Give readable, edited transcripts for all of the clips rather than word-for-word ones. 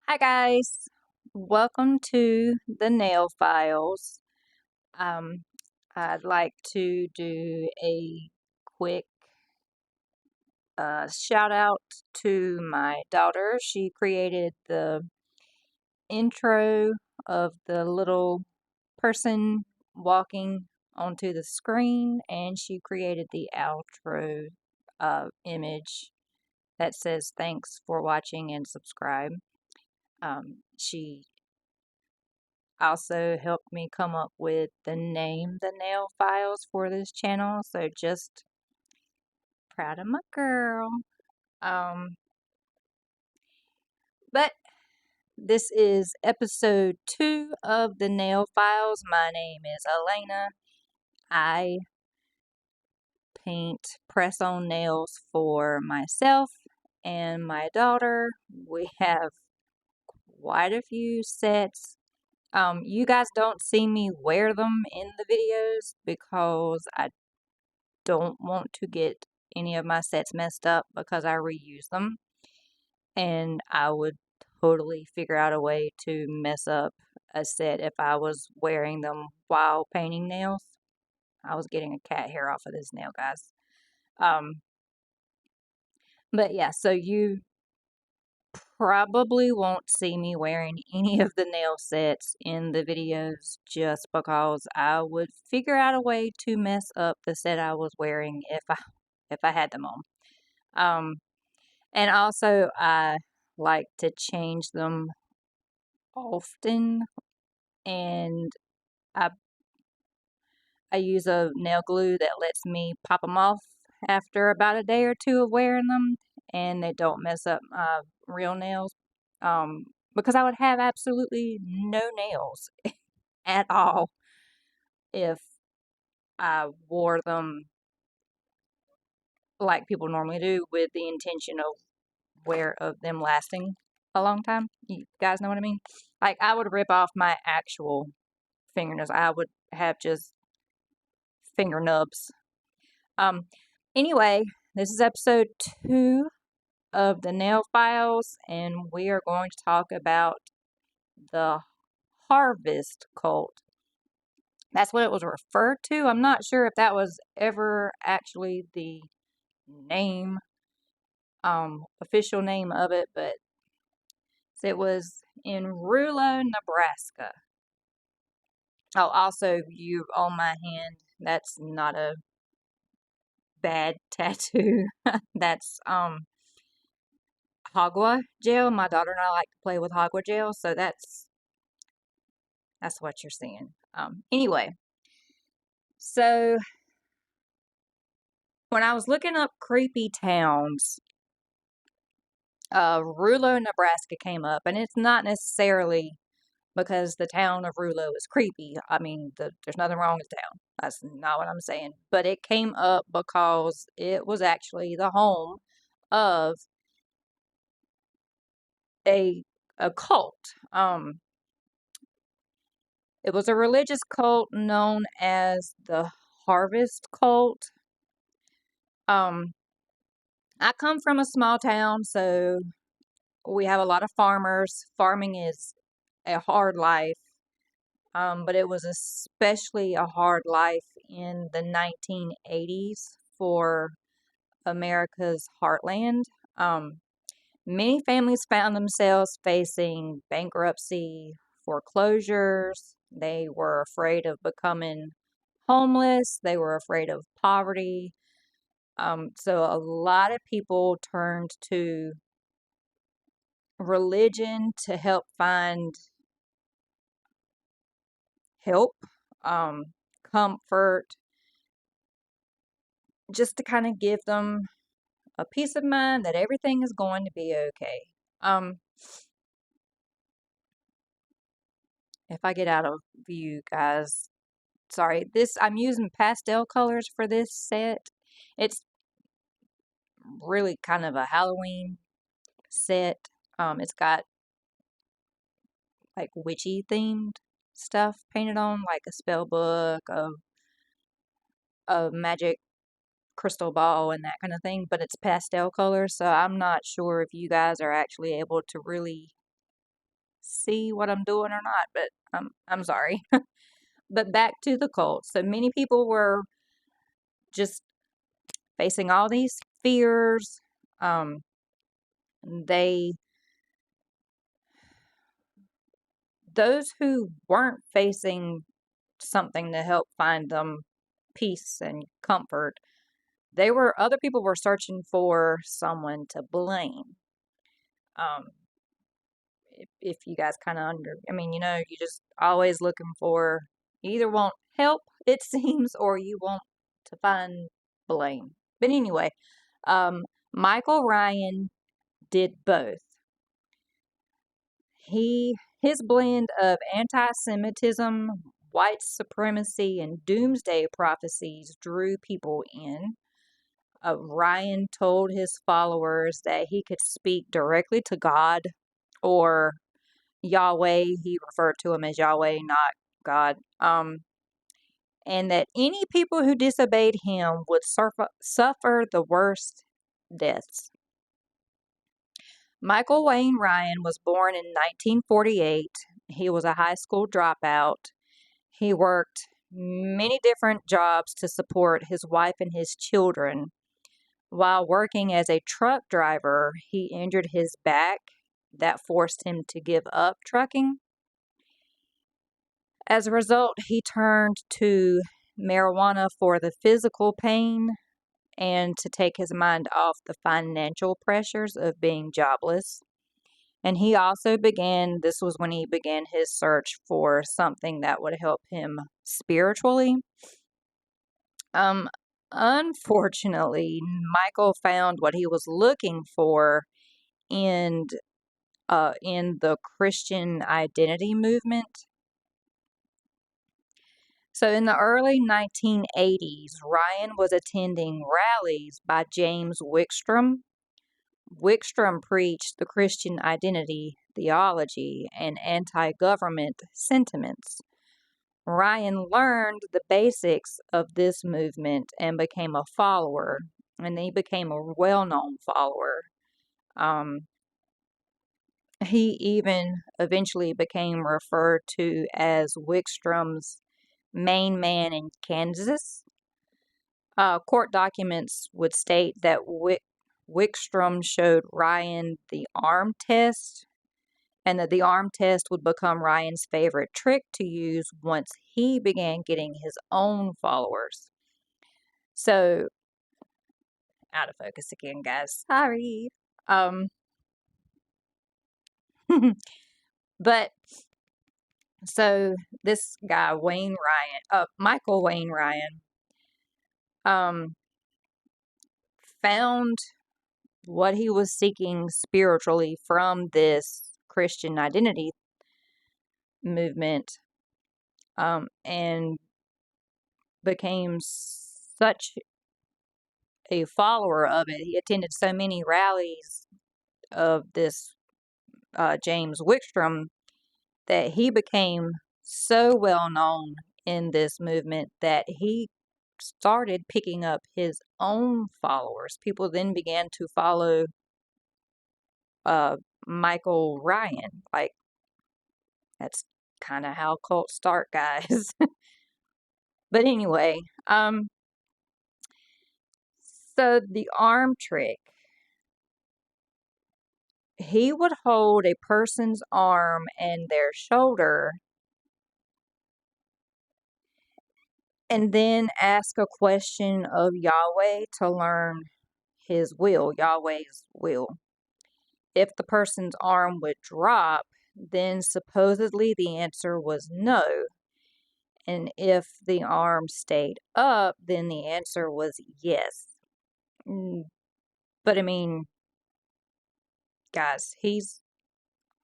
Hi guys, welcome to the Nail Files. Um, I'd like to do a quick shout out to my daughter. She created the intro of the little person walking onto the screen, and she created the outro image that says thanks for watching and subscribe. She also helped me come up with the name, the nail files for this channel. So just proud of my girl. Um, but this is episode 2 of the nail files. My name is Elena. I paint press on nails for myself and my daughter. We have quite a few sets. You guys don't see me wear them in the videos because I don't want to get any of my sets messed up because I reuse them. And I would totally figure out a way to mess up a set if I was wearing them while painting nails. I was getting a cat hair off of this nail, guys. Um, but yeah, so you probably won't see me wearing any of the nail sets in the videos just because I would figure out a way to mess up the set I was wearing if I had them on. Um, and also I like to change them often, and I I use a nail glue that lets me pop them off after about a day or two of wearing them, and they don't mess up my real nails. Because I would have absolutely no nails at all if I wore them like people normally do with the intention of them lasting a long time. You guys know what I mean? Like I would rip off my actual fingernails. I would have just finger nubs. Um anyway, this is episode 2 of the nail files, and we are going to talk about the harvest cult. That's what it was referred to. I'm not sure if that was ever actually the name, official name of it, but it was in Rulo, Nebraska. Oh, also, you on my hand, that's not a bad tattoo. That's hagwa gel. My daughter and I like to play with hagwa gel, so that's what you're seeing. Anyway, so when I was looking up creepy towns, Rulo, Nebraska came up, and it's not necessarily because the town of Rulo is creepy. I mean, there's nothing wrong with the town. That's not what I'm saying. But it came up because it was actually the home of a a cult. It was a religious cult known as the Harvest Cult. Um, I come from a small town, so we have a lot of farmers. Farming is a hard life, but it was especially a hard life in the 1980s for America's heartland. Um, Many families found themselves facing bankruptcy, foreclosures. They were afraid of becoming homeless. They were afraid of poverty. So a lot of people turned to religion to help find help, comfort, just to kind of give them a peace of mind that everything is going to be okay. Um, if I get out of view, guys, sorry. I'm using pastel colors for this set. It's really kind of a Halloween set. It's got like witchy themed stuff painted on, like a spell book, a magic crystal ball, and that kind of thing. But it's pastel colors, so I'm not sure if you guys are actually able to really see what I'm doing or not, but I'm sorry. But back to the cult. So many people were just facing all these fears. They those who weren't facing something to help find them peace and comfort, other people were searching for someone to blame. Um, if you guys kind of you just always looking for, you either want help, it seems, or you want to find blame. But anyway, Michael Ryan did both. His blend of anti-Semitism, white supremacy, and doomsday prophecies drew people in. Ryan told his followers that he could speak directly to God, or Yahweh. He referred to him as Yahweh, not God. And that any people who disobeyed him would suffer the worst deaths. Michael Wayne Ryan was born in 1948. He was a high school dropout. He worked many different jobs to support his wife and his children. While working as a truck driver, he injured his back. That forced him to give up trucking. As a result, he turned to marijuana for the physical pain and to take his mind off the financial pressures of being jobless. And this was when he began his search for something that would help him spiritually. Unfortunately, Michael found what he was looking for in the Christian identity movement. So in the early 1980s, Ryan was attending rallies by James Wickstrom. Wickstrom preached the Christian identity theology and anti-government sentiments. Ryan learned the basics of this movement and became a follower, and he became a well-known follower. He even eventually became referred to as Wickstrom's main man in Kansas. Court documents would state that Wickstrom showed Ryan the arm test, and that the arm test would become Ryan's favorite trick to use once he began getting his own followers. So, out of focus again, guys. Sorry. But, so this guy, Michael Wayne Ryan, found what he was seeking spiritually from this Christian identity movement, and became such a follower of it. He attended so many rallies of this James Wickstrom that he became so well known in this movement that he started picking up his own followers. People then began to follow Michael Ryan. Like, that's kind of how cults start, guys. But anyway, so the arm trick. He would hold a person's arm and their shoulder and then ask a question of Yahweh to learn his will, Yahweh's will. If the person's arm would drop, then supposedly the answer was no. And if the arm stayed up, then the answer was yes. But I mean, guys, he's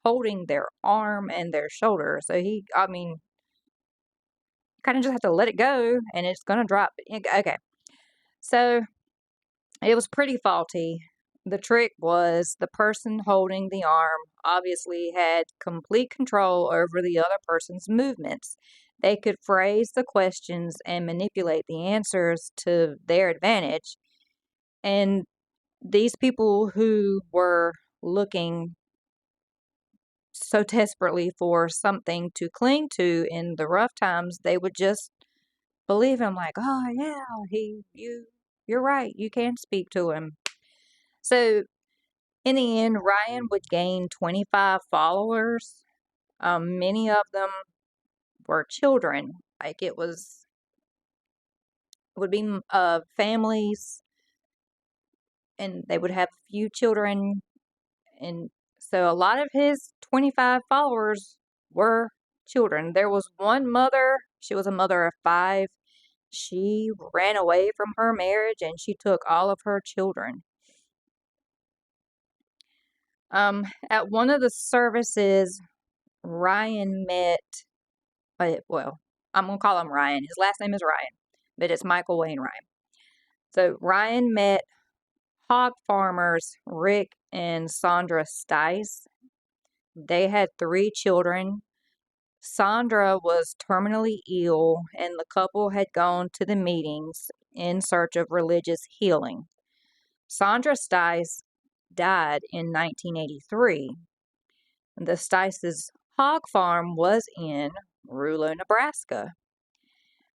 holding their arm and their shoulder. So kind of just have to let it go and it's going to drop. Okay. So it was pretty faulty. The trick was the person holding the arm obviously had complete control over the other person's movements. They could phrase the questions and manipulate the answers to their advantage. And these people who were looking so desperately for something to cling to in the rough times, they would just believe him like, oh yeah, you're right, you can speak to him. So in the end, Ryan would gain 25 followers. Many of them were children. Like it would be families, and they would have a few children. And so a lot of his 25 followers were children. There was one mother, she was a mother of 5. She ran away from her marriage and she took all of her children. At one of the services, Ryan met, well, I'm going to call him Ryan. His last name is Ryan, but it's Michael Wayne Ryan. So Ryan met hog farmers Rick and Sandra Stice. They had 3 children. Sandra was terminally ill, and the couple had gone to the meetings in search of religious healing. Sandra Stice died in 1983. The Stice's hog farm was in Rulo, Nebraska.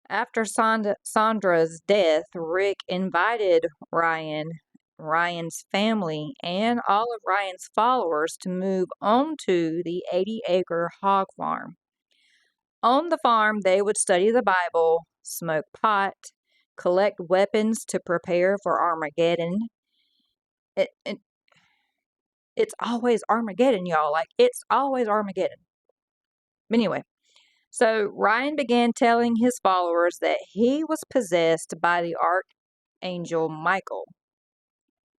After Sandra's death, Rick invited Ryan's family, and all of Ryan's followers to move onto the 80-acre hog farm. On the farm, they would study the Bible, smoke pot, collect weapons to prepare for Armageddon. It's always Armageddon, y'all. Like, it's always Armageddon. But anyway, so Ryan began telling his followers that he was possessed by the archangel Michael.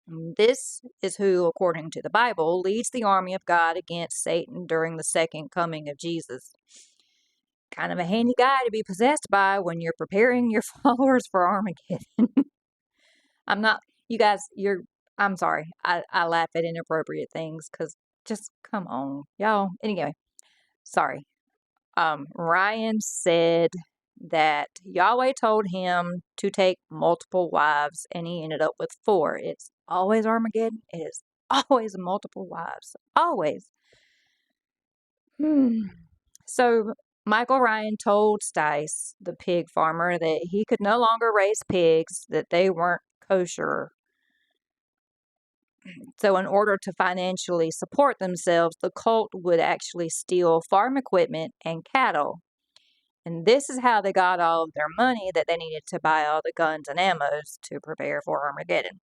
This is who, according to the Bible, leads the army of God against Satan during the second coming of Jesus. Kind of a handy guy to be possessed by when you're preparing your followers for Armageddon. I'm sorry. I laugh at inappropriate things because just come on, y'all. Anyway, sorry. Ryan said that Yahweh told him to take multiple wives, and he ended up with 4. It's always Armageddon. It is always multiple wives. Always. So Michael Ryan told Stice, the pig farmer, that he could no longer raise pigs, that they weren't kosher. So in order to financially support themselves, the cult would actually steal farm equipment and cattle. And this is how they got all of their money that they needed to buy all the guns and ammos to prepare for Armageddon.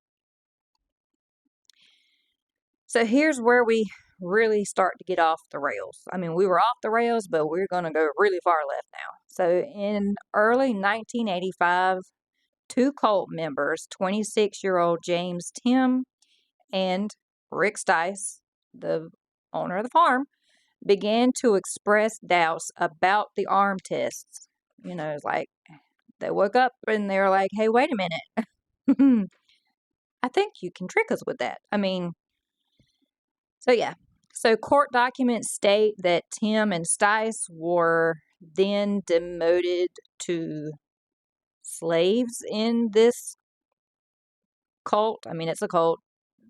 So here's where we really start to get off the rails. I mean, we were off the rails, but we're going to go really far left now. So in early 1985, 2 cult members, 26-year-old James Tim and Rick Stice, the owner of the farm, began to express doubts about the arm tests. You know, it's like they woke up and they were like, hey, wait a minute. I think you can trick us with that. I mean, so yeah. So court documents state that Tim and Stice were then demoted to slaves in this cult. I mean, it's a cult.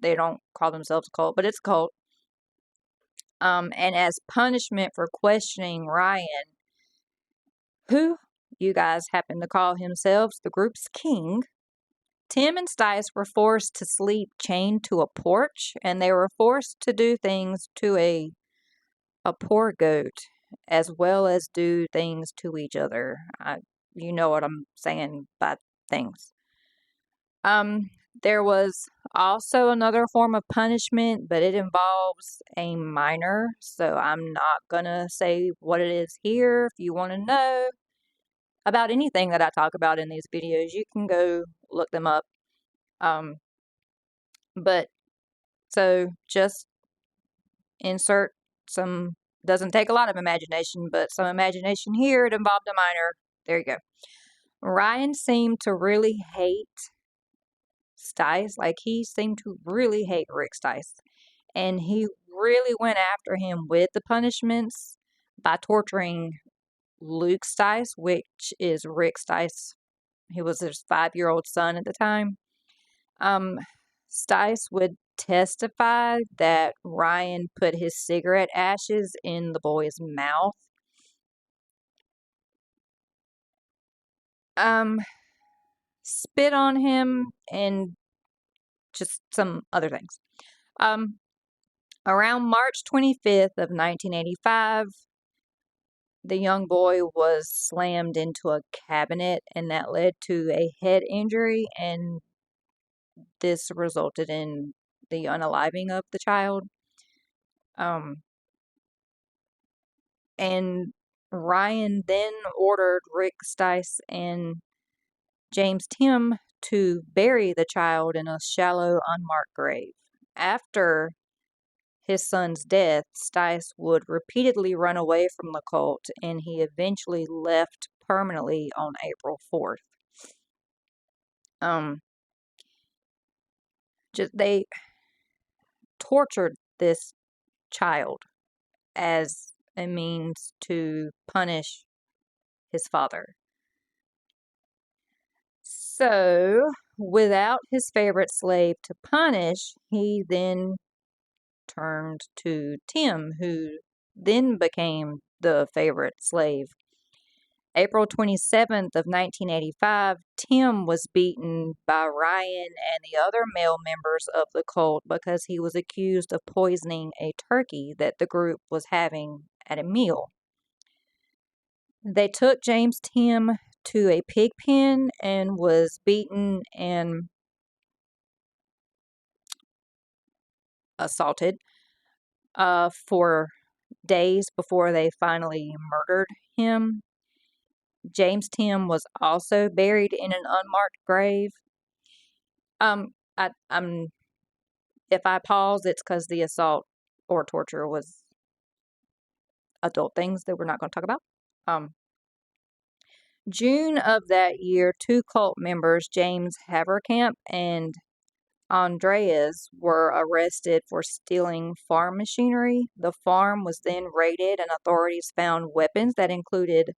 They don't call themselves a cult, but it's a cult. And as punishment for questioning Ryan, who you guys happen to call himselves the group's king, Tim and Stice were forced to sleep chained to a porch, and they were forced to do things to a poor goat, as well as do things to each other. You know what I'm saying by things. There was also another form of punishment, but it involves a minor, so I'm not gonna say what it is here. If you want to know about anything that I talk about in these videos, you can go look them up. But so just insert some, doesn't take a lot of imagination, but some imagination here. It involved a minor. There you go. Ryan seemed to really hate Stice. Like, he seemed to really hate Rick Stice. And he really went after him with the punishments by torturing Luke Stice, which is Rick Stice. He was his 5-year-old son at the time. Stice would testified that Ryan put his cigarette ashes in the boy's mouth. Spit on him, and just some other things. Around March 25th of 1985, the young boy was slammed into a cabinet, and that led to a head injury, and this resulted in the unaliving of the child. And Ryan then ordered Rick Stice and James Tim to bury the child in a shallow, unmarked grave. After his son's death, Stice would repeatedly run away from the cult, and he eventually left permanently on April 4th. They tortured this child as a means to punish his father. So, without his favorite slave to punish, he then turned to Tim, who then became the favorite slave. April 27th of 1985, Tim was beaten by Ryan and the other male members of the cult because he was accused of poisoning a turkey that the group was having at a meal. They took James Tim to a pig pen and was beaten and assaulted for days before they finally murdered him. James Tim was also buried in an unmarked grave. If I pause, it's because the assault or torture was adult things that we're not going to talk about. June of that year, 2 cult members, James Haverkamp and Andreas, were arrested for stealing farm machinery. The farm was then raided, and authorities found weapons that included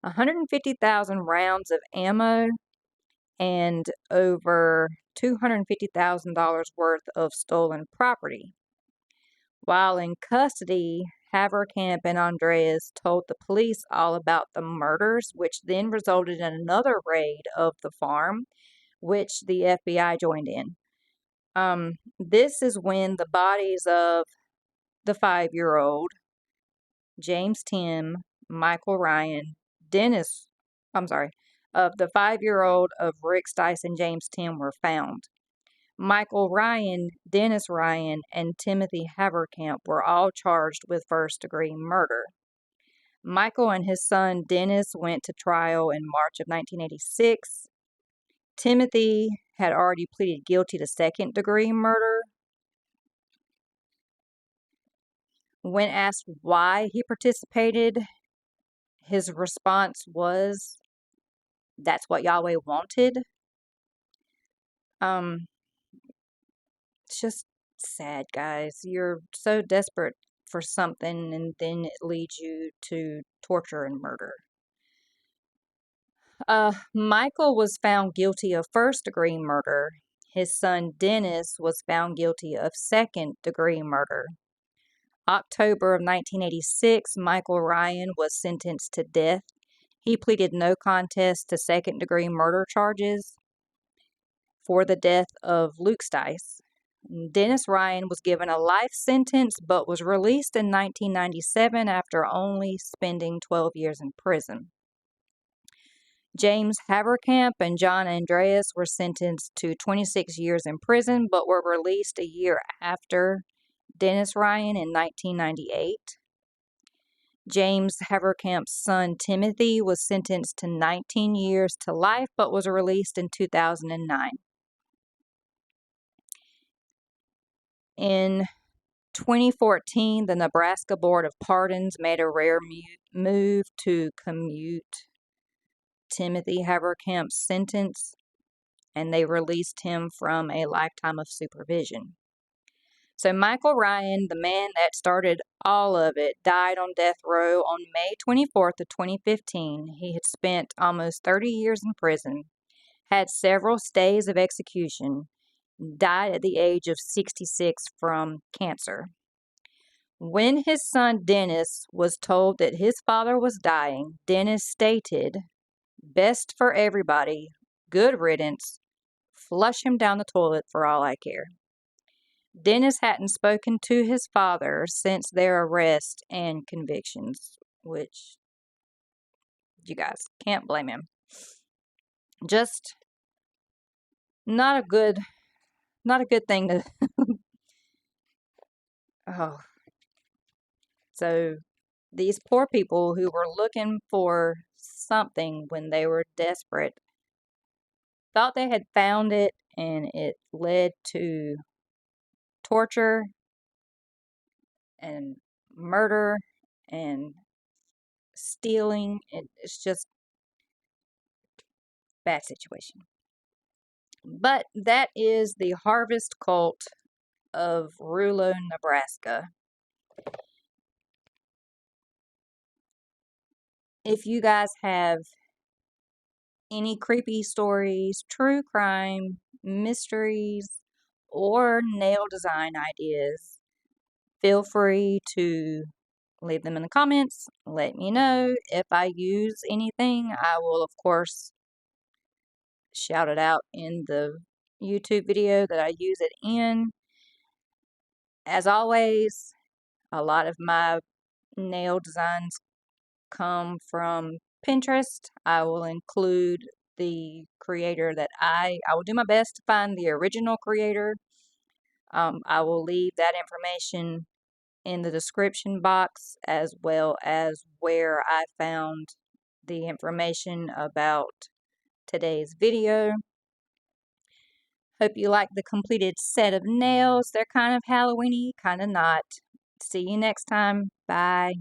150,000 rounds of ammo and over $250,000 worth of stolen property. While in custody, Haverkamp and Andreas told the police all about the murders, which then resulted in another raid of the farm, which the FBI joined in. This is when the bodies of the 5-year-old, James Tim, Michael Ryan, of the 5-year-old of Rick Stice and James Tim were found. Michael Ryan, Dennis Ryan, and Timothy Haverkamp were all charged with first-degree murder. Michael and his son Dennis went to trial in March of 1986. Timothy had already pleaded guilty to second-degree murder. When asked why he participated, his response was, "That's what Yahweh wanted." It's just sad, guys. You're so desperate for something, and then it leads you to torture and murder. Michael was found guilty of first-degree murder. His son Dennis was found guilty of second-degree murder. October of 1986, Michael Ryan was sentenced to death. He pleaded no contest to second-degree murder charges for the death of Luke Stice. Dennis Ryan was given a life sentence but was released in 1997 after only spending 12 years in prison. James Haverkamp and John Andreas were sentenced to 26 years in prison but were released a year after Dennis Ryan in 1998. James Haverkamp's son Timothy was sentenced to 19 years to life but was released in 2009. In 2014, the Nebraska Board of Pardons made a rare move to commute Timothy Haverkamp's sentence, and they released him from a lifetime of supervision. So Michael Ryan, the man that started all of it, died on death row on May 24th of 2015. He had spent almost 30 years in prison, had several stays of execution, died at the age of 66 from cancer. When his son Dennis was told that his father was dying, Dennis stated, "Best for everybody, good riddance, flush him down the toilet for all I care." Dennis hadn't spoken to his father since their arrest and convictions, which you guys can't blame him. Just not a good thing to oh. So these poor people who were looking for something when they were desperate thought they had found it, and it led to torture and murder and stealing. It's just bad situation. But that is the harvest cult of Rulo, Nebraska. If you guys have any creepy stories, true crime, mysteries, or nail design ideas, feel free to leave them in the comments. Let me know. If I use anything, I will, of course, shout it out in the YouTube video that I use it in. As always, a lot of my nail designs come from Pinterest. I will include the creator that I will do my best to find the original creator. I will leave that information in the description box, as well as where I found the information about today's video. Hope you like the completed set of nails. They're kind of Halloween-y, kind of not. See you next time. Bye.